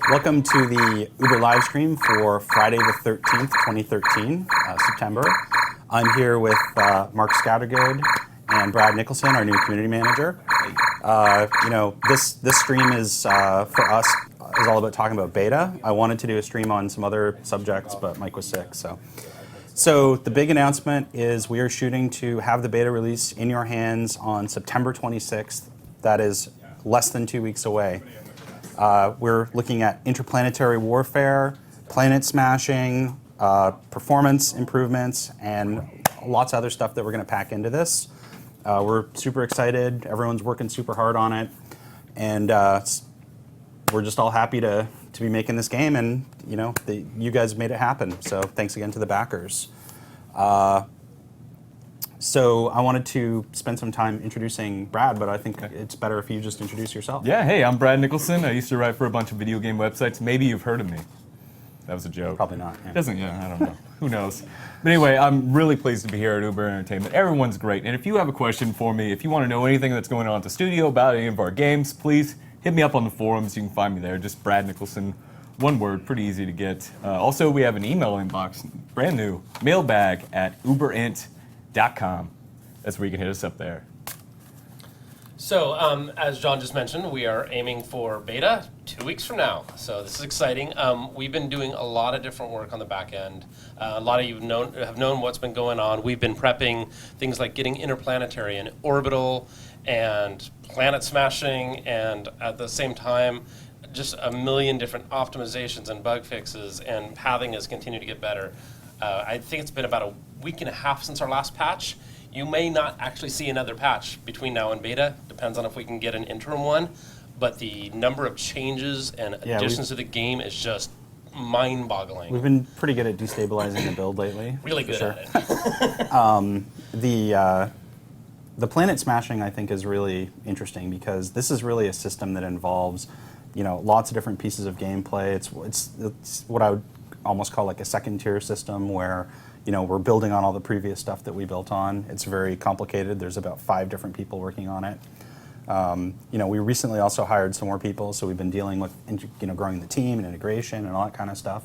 Welcome to the Uber live stream for Friday the 13th, 2013, September. I'm here with Mark Scattergood and Brad Nicholson, our new community manager. This stream is, for us, is all about talking about beta. I wanted to do a stream on some other subjects, but Mike was sick, So the big announcement is we are shooting to have the beta release in your hands on September 26th. That is less than 2 weeks away. We're looking at interplanetary warfare, planet smashing, performance improvements, and lots of other stuff that we're going to pack into this. We're super excited. Everyone's working super hard on it. And we're just all happy to be making this game. And, you guys made it happen. So thanks again to the backers. So I wanted to spend some time introducing Brad, but I think it's better if you just introduce yourself. Yeah, hey, I'm Brad Nicholson. I used to write for a bunch of video game websites. Maybe you've heard of me. That was a joke. Probably not. Yeah. I don't know. Who knows? But anyway, I'm really pleased to be here at Uber Entertainment. Everyone's great. And if you have a question for me, if you want to know anything that's going on at the studio about any of our games, please hit me up on the forums. You can find me there. Just Brad Nicholson. One word, pretty easy to get. Also, we have an email inbox, brand new, mailbag@uberint.com. That's where you can hit us up there. So, as John just mentioned, we are aiming for beta 2 weeks from now. So this is exciting. We've been doing a lot of different work on the back end. A lot of you have known what's been going on. We've been prepping things like getting interplanetary and orbital and planet smashing, and at the same time, just a million different optimizations and bug fixes, and pathing has continued to get better. I think it's been about a week and a half since our last patch. You may not actually see another patch between now and beta. Depends on if we can get an interim one. But the number of changes and additions to the game is just mind-boggling. We've been pretty good at destabilizing the build lately. Really good at it. The planet smashing, I think, is really interesting because this is really a system that involves, lots of different pieces of gameplay. It's what I would almost call like a second-tier system where we're building on all the previous stuff that we built on. It's very complicated. There's about 5 different people working on it. We recently also hired some more people, so we've been dealing with growing the team and integration and all that kind of stuff.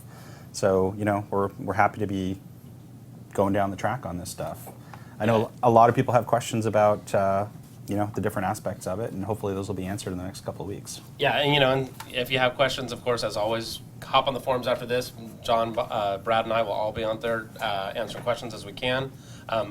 So we're happy to be going down the track on this stuff. I know a lot of people have questions about the different aspects of it, and hopefully those will be answered in the next couple of weeks. Yeah, and if you have questions, of course, as always, hop on the forums after this. John, Brad, and I will all be on there answering questions as we can.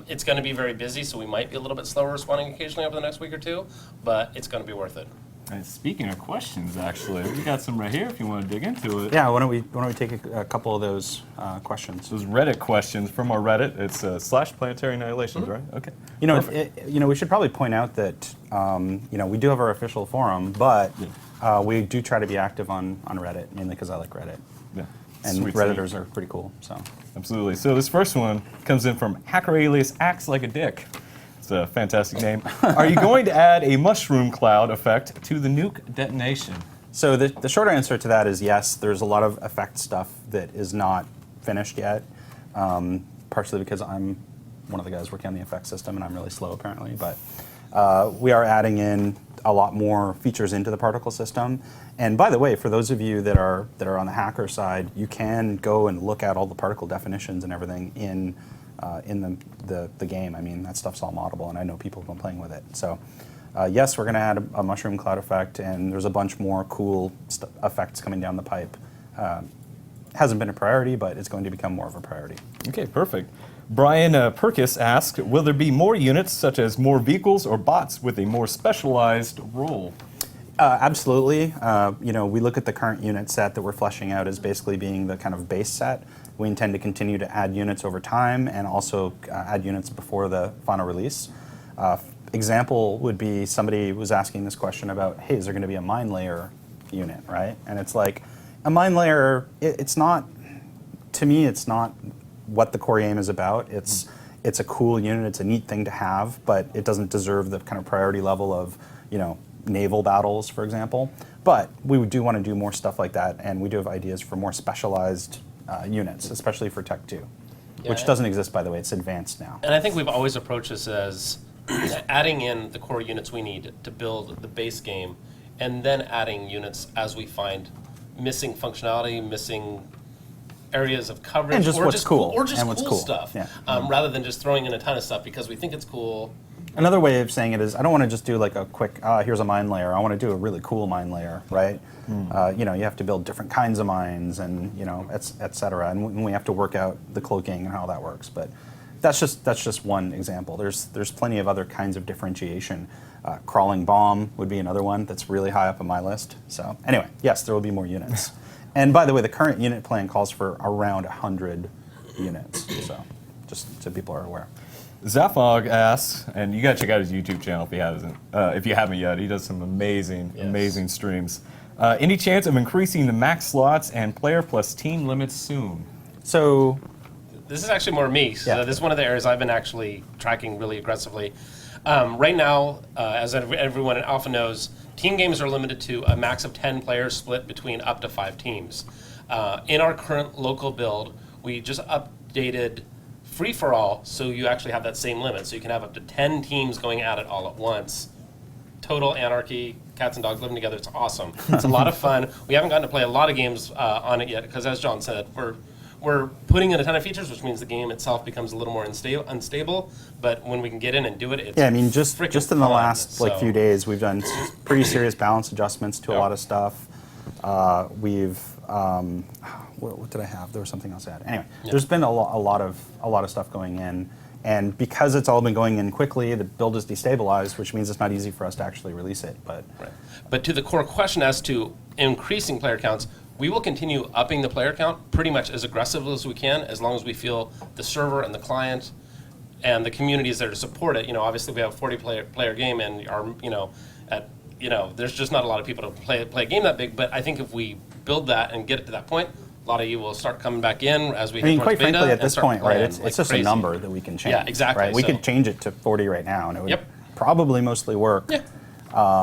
It's going to be very busy, so we might be a little bit slower responding occasionally over the next week or two, but it's going to be worth it. And speaking of questions, actually, we got some right here if you want to dig into it. Yeah, why don't we take a couple of those questions? Those Reddit questions from our Reddit. It's /Planetary Annihilation, right? Okay. We should probably point out that we do have our official forum, but we do try to be active on Reddit, mainly because I like Reddit. Yeah. And Sweet Redditors are pretty cool. So. Absolutely. So this first one comes in from Hacker Alias Acts Like a Dick. It's a fantastic name. Are you going to add a mushroom cloud effect to the nuke detonation? So the short answer to that is yes. There's a lot of effect stuff that is not finished yet, partially because I'm one of the guys working on the effect system and I'm really slow apparently. But we are adding in a lot more features into the particle system. And by the way, for those of you that are on the hacker side, you can go and look at all the particle definitions and everything in the game. I mean, that stuff's all moddable, and I know people have been playing with it. So yes, we're going to add a mushroom cloud effect, and there's a bunch more cool effects coming down the pipe. Hasn't been a priority, but it's going to become more of a priority. Okay, perfect. Brian Perkis asked, will there be more units, such as more vehicles or bots with a more specialized role? Absolutely. We look at the current unit set that we're fleshing out as basically being the kind of base set. We intend to continue to add units over time and also add units before the final release. Example would be somebody was asking this question about, hey, is there going to be a mine layer unit, right? And it's like, a mine layer, it's not, to me, it's not what the core game is about. It's a cool unit, it's a neat thing to have, but it doesn't deserve the kind of priority level of, naval battles, for example. But we do want to do more stuff like that, and we do have ideas for more specialized units, especially for Tech 2, which doesn't exist, by the way. It's advanced now. And I think we've always approached this as adding in the core units we need to build the base game, and then adding units as we find missing functionality, missing areas of coverage, And just or what's just cool. or just And what's cool cool. stuff, Yeah. rather than just throwing in a ton of stuff because we think it's cool. Another way of saying it is, I don't want to just do like a quick, here's a mine layer. I want to do a really cool mine layer, right? You know, you have to build different kinds of mines, and you know, et cetera. And we have to work out the cloaking and how that works. But that's just one example. There's plenty of other kinds of differentiation. Crawling bomb would be another one that's really high up on my list. So anyway, yes, there will be more units. And by the way, the current unit plan calls for around 100 units. So just so people are aware. Zafog asks, and you gotta check out his YouTube channel if you haven't yet. He does some amazing streams. Any chance of increasing the max slots and player plus team limits soon? So This is actually more me. So Yeah. this is one of the areas I've been actually tracking really aggressively. Right now, as everyone in Alpha knows, team games are limited to a max of 10 players split between up to 5 teams. In our current local build, we just updated free-for-all, so you actually have that same limit. So you can have up to 10 teams going at it all at once. Total anarchy, cats and dogs living together. It's awesome. It's a lot of fun. We haven't gotten to play a lot of games on it yet, because as John said, we're putting in a ton of features, which means the game itself becomes a little more unstable. But when we can get in and do it, it's yeah, I mean, just frickin' in the fun. last So- few days, we've done pretty serious balance adjustments to a lot of stuff. We've what did I have? There was something else I had. Anyway, there's been a lot of stuff going in, and because it's all been going in quickly, the build is destabilized, which means it's not easy for us to actually release it. But Right. But to the core question as to increasing player counts, we will continue upping the player count pretty much as aggressively as we can, as long as we feel the server and the client and the community is there to support it. You know, obviously we have a 40 player game, and there's just not a lot of people to play a game that big. But I think if we build that and get it to that point, a lot of you will start coming back in as we I mean, hit quite towards beta frankly, at and this start point, right, playing it's like just crazy. a number that we can change. Yeah, exactly, Right? We so- could change it to 40 right now, and it would Yep. probably mostly work. Yeah,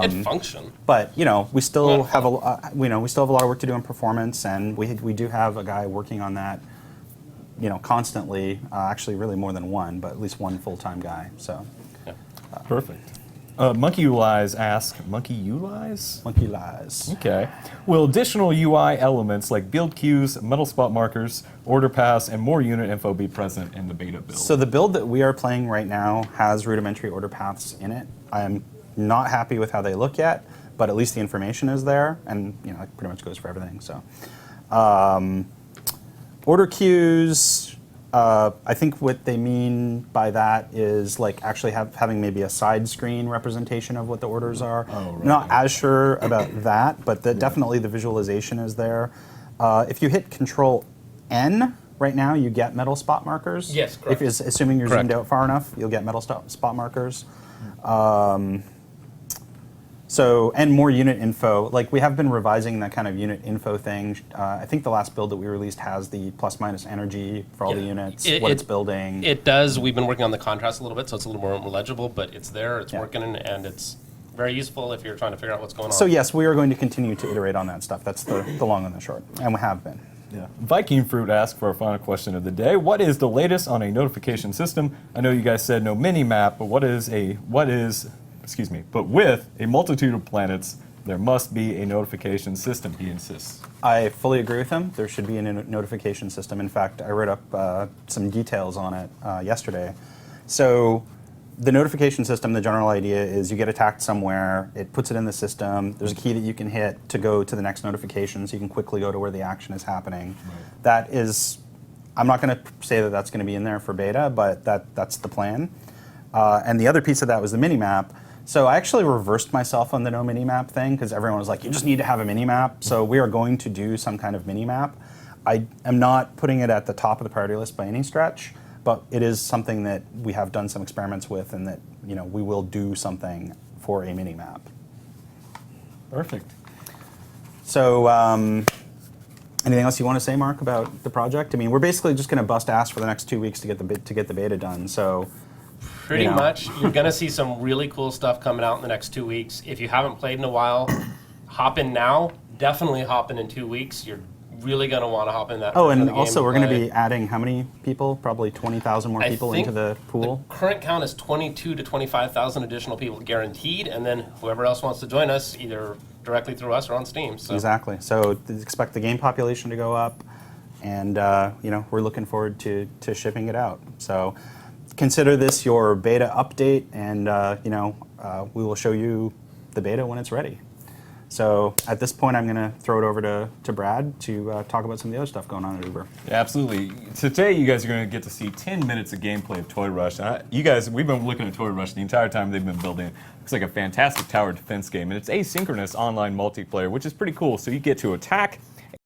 it'd function. But we still Well, have we still have a lot of work to do in performance, and we do have a guy working on that, constantly. Actually, really more than one, but at least one full-time guy. So, Perfect. Monkey Ulies asks, Monkey Ulies? monkey lies. Okay. Will additional UI elements like build queues, metal spot markers, order paths, and more unit info be present in the beta build? So the build that we are playing right now has rudimentary order paths in it. I am not happy with how they look yet, but at least the information is there, and it pretty much goes for everything. So, order queues. I think what they mean by that is like actually having maybe a side screen representation of what the orders are. Oh, right. Not as sure about that, but definitely the visualization is there. If you hit Control N right now, you get metal spot markers. Yes, correct. Assuming you're Correct. zoomed out far enough, you'll get metal spot markers. And more unit info. Like, we have been revising that kind of unit info thing. I think the last build that we released has the plus minus energy for all the Yeah. units, what it's building. It does. We've been working on the contrast a little bit, so it's a little more legible, but it's there, it's Yeah. working, and it's very useful if you're trying to figure out what's going on. So yes, we are going to continue to iterate on that stuff. That's the long and the short, and we have been. Yeah. Viking Fruit asks for our final question of the day. What is the latest on a notification system? I know you guys said no mini map, but but with a multitude of planets, there must be a notification system, he insists. I fully agree with him. There should be a notification system. In fact, I wrote up some details on it yesterday. So the notification system, the general idea is you get attacked somewhere, it puts it in the system, there's a key that you can hit to go to the next notification, so you can quickly go to where the action is happening. Right. That is, I'm not going to say that that's going to be in there for beta, but that's the plan. And the other piece of that was the mini-map. So I actually reversed myself on the no mini-map thing, because everyone was like, you just need to have a mini-map. So we are going to do some kind of mini-map. I am not putting it at the top of the priority list by any stretch, but it is something that we have done some experiments with, and that we will do something for a mini-map. Perfect. So anything else you want to say, Mark, about the project? I mean, we're basically just going to bust ass for the next 2 weeks to get the beta done. So Pretty much. You're going to see some really cool stuff coming out in the next 2 weeks. If you haven't played in a while, hop in now. Definitely hop in 2 weeks. You're really going to want to hop in that. Oh, version and of the game also we're going to play. be adding how many people? Probably 20,000 more I people think into the pool. The current count is 22 to 25,000 additional people guaranteed, and then whoever else wants to join us, either directly through us or on Steam. So. Exactly. So expect the game population to go up, and we're looking forward to shipping it out. So consider this your beta update, and we will show you the beta when it's ready. So at this point, I'm going to throw it over to Brad to talk about some of the other stuff going on at Uber. Yeah, absolutely. Today, you guys are going to get to see 10 minutes of gameplay of Toy Rush. You guys, we've been looking at Toy Rush the entire time they've been building. Looks like a fantastic tower defense game, and it's asynchronous online multiplayer, which is pretty cool. So you get to attack